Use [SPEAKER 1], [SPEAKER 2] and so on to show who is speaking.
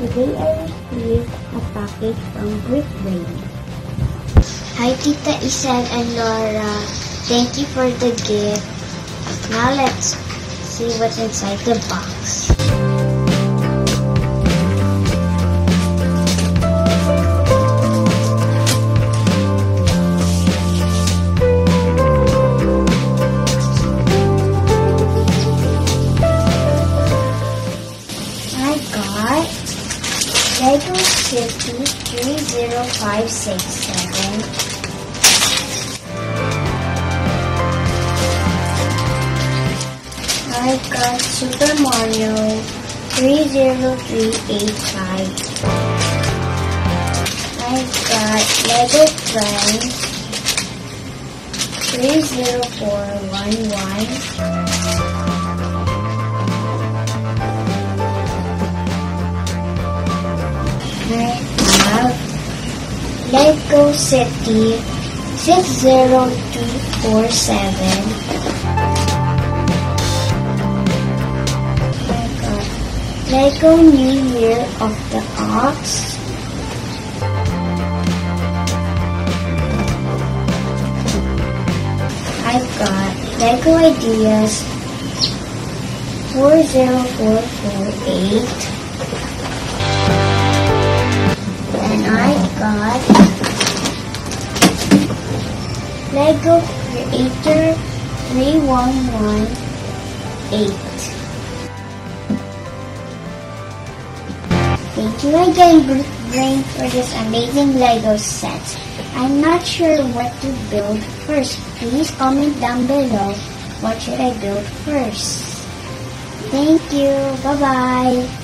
[SPEAKER 1] Today I received a package from Brickedbrain.
[SPEAKER 2] Hi Tita Ycel and Laura. Thank you for the gift. Now let's see what's inside the box. Lego City 30567. I got Super Mario 30385. I got Lego Friends 30411. I have Lego City 60247. I got Lego New Year of the Ox. I got Lego Ideas 40448. And I got Lego Creator 3118. Thank you again, Brickedbrain, for this amazing Lego set. I'm not sure what to build first. Please comment down below what should I build first. Thank you. Bye-bye.